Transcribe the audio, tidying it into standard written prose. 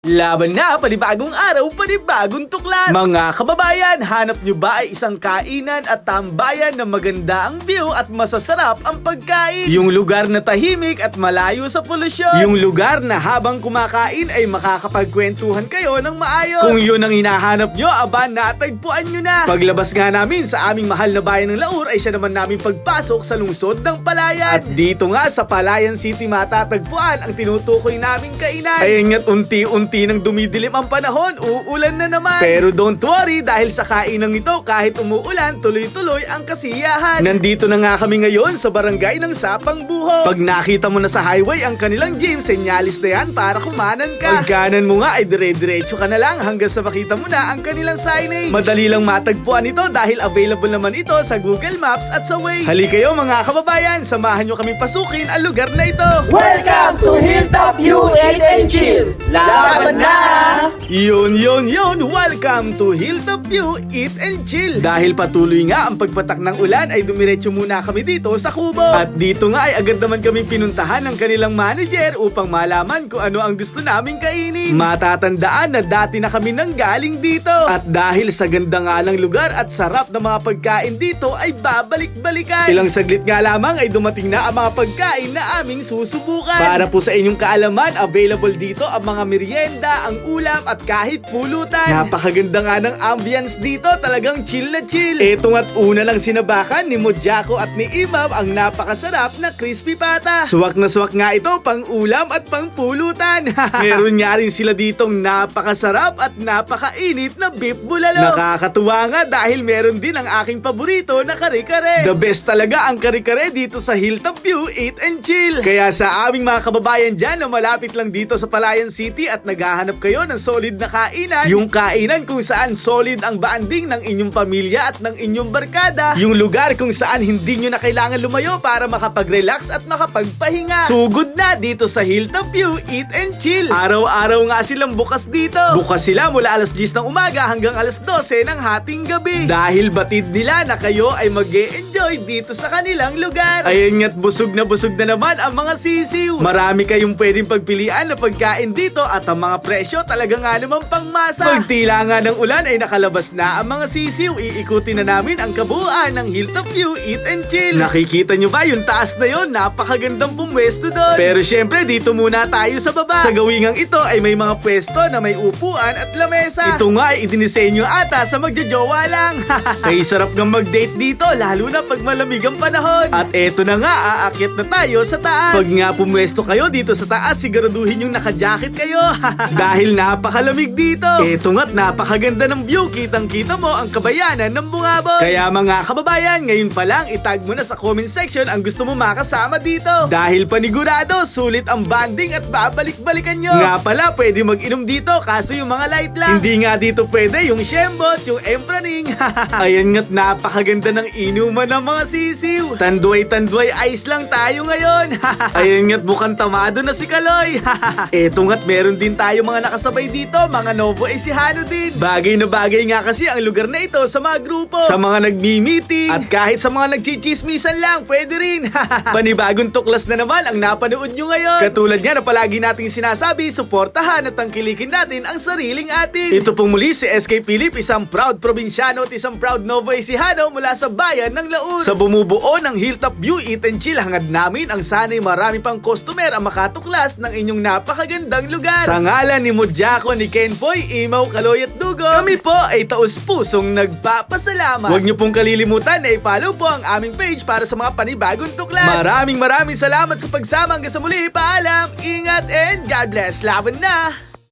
Laban na, panibagong araw, panibagong tuklas! Mga kababayan, hanap nyo ba ay isang kainan at tambayan na maganda ang view at masasarap ang pagkain? Yung lugar na tahimik at malayo sa polusyon? Yung lugar na habang kumakain ay makakapagkwentuhan kayo ng maayos? Kung yun ang hinahanap nyo, aba, natagpuan nyo na! Paglabas nga namin sa aming mahal na bayan ng Laur ay siya naman namin pagpasok sa lungsod ng Palayan. At dito nga sa Palayan City matatagpuan ang tinutukoy naming kainan. Ay nga't unti-unti nang dumidilim ang panahon, uulan na naman. Pero don't worry, dahil sa kainang ito, kahit umuulan, tuloy-tuloy ang kasiyahan. Nandito na nga kami ngayon sa barangay ng Sapang Buho. Pag nakita mo na sa highway ang kanilang gym, senyalis na yan para kumanan ka. Pag kanan mo nga ay dire-diretso ka na lang hanggang sa makita mo na ang kanilang signage. Madali lang matagpuan ito dahil available naman ito sa Google Maps at sa Waze. Halika kayo mga kababayan, samahan nyo kaming pasukin ang lugar na ito. Welcome to Hilltop View Eat and Chill! Laban na! Yun! Welcome to Hilltop View Eat and Chill! Dahil patuloy nga ang pagpatak ng ulan ay dumiretso muna kami dito sa Kubo. At dito nga ay agad naman kami pinuntahan ng kanilang manager upang malaman kung ano ang gusto naming kainin. Matatandaan na dati na kami nang galing dito. At dahil sa ganda nga ng lugar at sarap ng mga pagkain dito ay babalik-balikan. Ilang saglit nga lamang ay dumating na ang mga pagkain na aming susubukan. Para po sa inyong kaalaman, available dito ang mga merienda, ang ulam at kahit pulutan. Napakaganda nga ng ambience dito, talagang chill na chill. Eto nga't una lang sinabakan ni Mojako at ni Imam ang napakasarap na crispy pata. Suwak na suwak nga ito pang ulam at pang pulutan. Meron nga rin sila ditong napakasarap at napakainit na beef bulalo. Nakakatuwa nga dahil meron din ang aking paborito na kare-kare. The best talaga ang kare-kare dito sa Hilltop View Eat and Chill. Kaya sa aming mga kababayan dyan na malapit lang dito sa Palayan City at naghahanap kayo ng solid na kainan, yung kainan kung saan solid ang banding ng inyong pamilya at ng inyong barkada, yung lugar kung saan hindi nyo na kailangan lumayo para makapag-relax at makapagpahinga. Sugod na dito sa Hilltop View Eat and Chill. Araw-araw nga silang bukas dito. Bukas sila mula alas 10 ng umaga hanggang alas 12 ng hating gabi. Dahil batid nila na kayo ay mag-e-enjoy dito sa kanilang lugar. Ayan nga't busog na naman ang mga sisiw. Marami kayong pwedeng pagpilian na pagkain dito at ang mga presyo talaga nga naman pangmasa. Pagtila nga ng ulan ay nakalabas na ang mga sisiw. Iikutin na namin ang kabuuan ng Hilltop View Eat and Chill. Nakikita nyo ba yung taas na yon? Napakagandang pumwesto doon. Pero syempre dito muna tayo sa baba. Sa gawingang ito ay may mga pwesto na may upuan at lamesa. Ito nga ay idinisenyo ata sa magjojowa lang. Kaya sarap ng mag-date dito lalo na pag malamig ang panahon. At eto na nga, aakyat na tayo sa taas. Pag nga pumwesto kayo dito sa taas, siguraduhin yung naka-jacket kayo. Dahil napakalamig dito. Eto nga't napakaganda ng view. Kitang-kita mo ang kabayanan ng Bungabon. Kaya mga kababayan, ngayon pa lang itag mo na sa comment section ang gusto mo makasama dito. Dahil panigurado, sulit ang banding at babalik-balikan nyo. Nga pala, pwede mag-inom dito kaso yung mga light lang. Hindi nga dito pwede yung Shembot, yung Empraning. Ayan nga't napakaganda ng inuman ng mga sisiw. Tanduay ice lang tayo ngayon. Ayan nga't mukhang tamado na si Kaloy. Eto nga't meron din tayo mga nakasabay dito, mga Novo Ecijano din. Bagay na bagay nga kasi ang lugar na ito sa mga grupo, sa mga nagmi-meeting, at kahit sa mga nagchichismisan lang, pwede rin. Panibagong tuklas na naman ang napanood nyo ngayon. Katulad nga na palagi nating sinasabi, suportahan at tangkilikin natin ang sariling atin. Ito pong muli si SK Philip, isang proud probinsyano at isang proud Novo Ecijano mula sa bayan ng Laur. Sa bumubuo ng Hilltop View Eat and Chill, hangad namin ang sana'y marami pang customer ang makatuklas ng inyong napakagandang lugar. Sa ngalan ni Mojako, ni Kenpoy, Imaw, Kaloy at Dugo, kami po ay taus-pusong nagpapasalamat. Huwag niyo pong kalilimutan na i-follow po ang aming page para sa mga panibagong tuklas. Maraming salamat sa pagsama. Hanggang sa muli, paalam, ingat and God bless. Laban na!